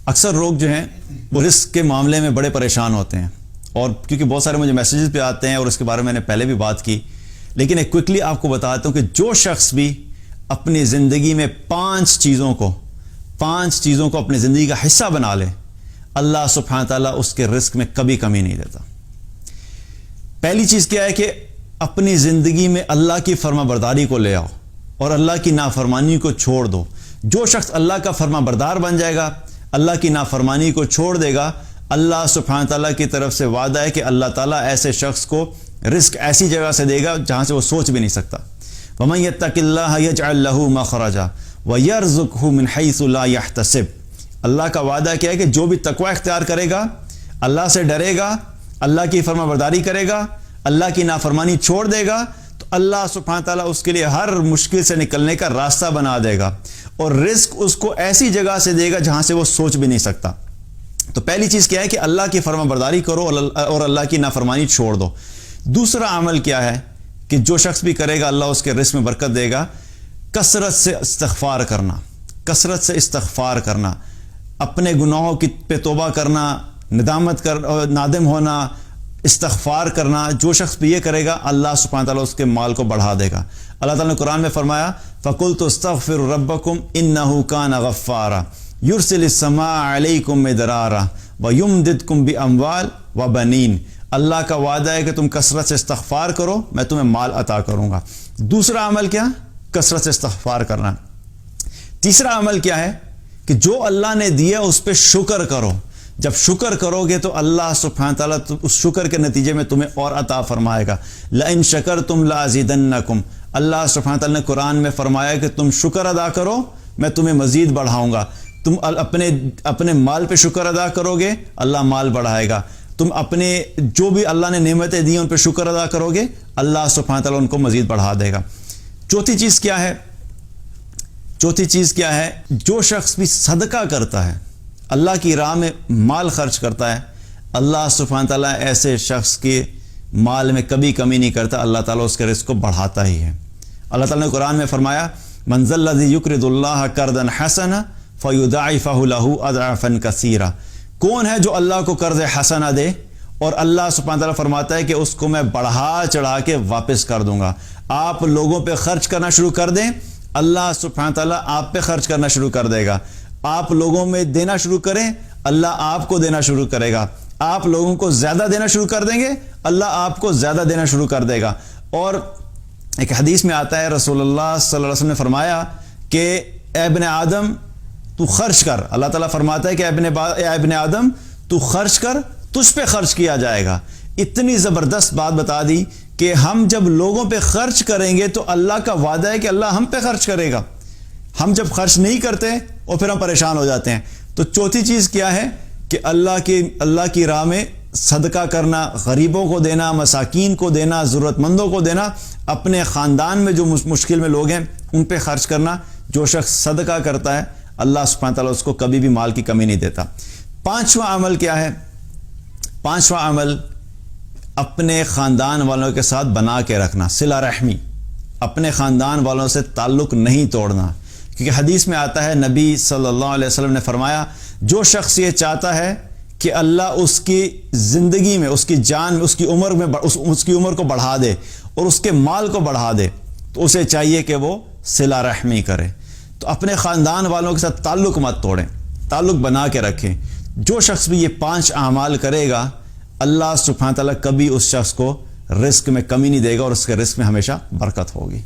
اکثر لوگ جو ہیں وہ رزق کے معاملے میں بڑے پریشان ہوتے ہیں، اور کیونکہ بہت سارے مجھے میسیجز پہ آتے ہیں اور اس کے بارے میں نے پہلے بھی بات کی، لیکن ایک کوئکلی آپ کو بتاتا ہوں کہ جو شخص بھی اپنی زندگی میں پانچ چیزوں کو اپنی زندگی کا حصہ بنا لے، اللہ سبحانہ تعالیٰ اس کے رزق میں کبھی کمی نہیں دیتا۔ پہلی چیز کیا ہے کہ اپنی زندگی میں اللہ کی فرما برداری کو لے آؤ اور اللہ کی نافرمانی کو چھوڑ دو۔ جو شخص اللہ کا فرما بردار بن جائے گا، اللہ کی نافرمانی کو چھوڑ دے گا، اللہ سبحانہ تعالیٰ کی طرف سے وعدہ ہے کہ اللہ تعالیٰ ایسے شخص کو رزق ایسی جگہ سے دے گا جہاں سے وہ سوچ بھی نہیں سکتا۔ وَمَن يَتَّقِ اللَّهَ يَجْعَل لَّهُ مَخْرَجًا وَيَرْزُقْهُ مِنْ حَيْثُ لَا يَحْتَسِبُ۔ اللہ کا وعدہ کیا ہے کہ جو بھی تقوی اختیار کرے گا، اللہ سے ڈرے گا، اللہ کی فرما برداری کرے گا، اللہ کی نافرمانی چھوڑ دے گا، تو اللہ سبحانہ تعالیٰ اس کے لیے ہر مشکل سے نکلنے کا راستہ بنا دے گا، اور رزق اس کو ایسی جگہ سے دے گا جہاں سے وہ سوچ بھی نہیں سکتا۔ تو پہلی چیز کیا ہے کہ اللہ کی فرما برداری کرو اور اللہ کی نافرمانی چھوڑ دو۔ دوسرا عمل کیا ہے کہ جو شخص بھی کرے گا اللہ اس کے رزق میں برکت دے گا، کثرت سے استغفار کرنا، اپنے گناہوں پہ توبہ کرنا، نادم ہونا، استغفار کرنا۔ جو شخص بھی یہ کرے گا اللہ سبحانہ تعالیٰ اس کے مال کو بڑھا دے گا۔ اللہ تعالیٰ نے قرآن میں فرمایا فَقُلْتُ اسْتَغْفِرُوا رَبَّكُمْ إِنَّهُ كَانَ غَفَّارًا يُرْسِلِ السَّمَاءَ عَلَيْكُمْ مِدْرَارًا وَيُمْدِدْكُمْ بِأَمْوَالٍ وَبَنِينَ۔ اللہ کا وعدہ ہے کہ تم کثرت سے استغفار کرو، میں تمہیں مال عطا کروں گا۔ دوسرا عمل کیا؟ کثرت سے استغفار کرنا۔ تیسرا عمل کیا ہے کہ جو اللہ نے دیا اس پہ شکر کرو۔ جب شکر کرو گے تو اللہ سبحانہ تعالیٰ اس شکر کے نتیجے میں تمہیں اور عطا فرمائے گا۔ لَإِن شَكَرْتُمْ لَأَزِيدَنَّكُمْ۔ اللہ سبحانہ تعالیٰ نے قرآن میں فرمایا کہ تم شکر ادا کرو میں تمہیں مزید بڑھاؤں گا۔ تم اپنے مال پہ شکر ادا کرو گے اللہ مال بڑھائے گا۔ تم اپنے جو بھی اللہ نے نعمتیں دی ان پہ شکر ادا کرو گے اللہ سبحانہ تعالیٰ ان کو مزید بڑھا دے گا۔ چوتھی چیز کیا ہے؟ جو شخص بھی صدقہ کرتا ہے، اللہ کی راہ میں مال خرچ کرتا ہے، اللہ سبحانہ تعالیٰ ایسے شخص کے مال میں کبھی کمی نہیں کرتا، اللہ تعالیٰ اس کے رزق کو بڑھاتا ہی ہے۔ اللہ تعالیٰ نے قرآن میں فرمایا مَنْ ذَا الَّذِي يُقْرِضُ اللَّهَ قَرْضًا حَسَنًا فَيُضَاعِفَهُ لَهُ أَضْعَافًا كَثِيرًا۔ کون ہے جو اللہ کو قرض حسنہ دے اور اللہ سبحانہ تعالیٰ فرماتا ہے کہ اس کو میں بڑھا چڑھا کے واپس کر دوں گا۔ آپ لوگوں پہ خرچ کرنا شروع کر دیں، اللہ سبحانہ تعالیٰ آپ پہ خرچ کرنا شروع کر دے گا۔ آپ لوگوں میں دینا شروع کریں، اللہ آپ کو دینا شروع کرے گا۔ آپ لوگوں کو زیادہ دینا شروع کر دیں گے، اللہ آپ کو زیادہ دینا شروع کر دے گا۔ اور ایک حدیث میں آتا ہے رسول اللہ صلی اللہ علیہ وسلم نے فرمایا کہ اے ابن آدم تو خرچ کر۔ اللہ تعالیٰ فرماتا ہے کہ اے ابن آدم تو خرچ کر، تجھ پہ خرچ کیا جائے گا۔ اتنی زبردست بات بتا دی کہ ہم جب لوگوں پہ خرچ کریں گے تو اللہ کا وعدہ ہے کہ اللہ ہم پہ خرچ کرے گا۔ ہم جب خرچ نہیں کرتے اور پھر ہم پریشان ہو جاتے ہیں۔ تو چوتھی چیز کیا ہے کہ اللہ کی راہ میں صدقہ کرنا، غریبوں کو دینا، مساکین کو دینا، ضرورت مندوں کو دینا، اپنے خاندان میں جو مشکل میں لوگ ہیں ان پہ خرچ کرنا۔ جو شخص صدقہ کرتا ہے اللہ سبحانہ تعالیٰ اس کو کبھی بھی مال کی کمی نہیں دیتا۔ پانچواں عمل کیا ہے؟ پانچواں عمل اپنے خاندان والوں کے ساتھ بنا کے رکھنا، صلہ رحمی، اپنے خاندان والوں سے تعلق نہیں توڑنا۔ کیونکہ حدیث میں آتا ہے نبی صلی اللہ علیہ وسلم نے فرمایا جو شخص یہ چاہتا ہے کہ اللہ اس کی زندگی میں، اس کی جان میں، اس کی عمر کو بڑھا دے اور اس کے مال کو بڑھا دے، تو اسے چاہیے کہ وہ صلہ رحمی کرے۔ تو اپنے خاندان والوں کے ساتھ تعلق مت توڑیں، تعلق بنا کے رکھیں۔ جو شخص بھی یہ 5 اعمال کرے گا اللہ سبحانہ تعالیٰ کبھی اس شخص کو رزق میں کمی نہیں دے گا اور اس کے رزق میں ہمیشہ برکت ہوگی۔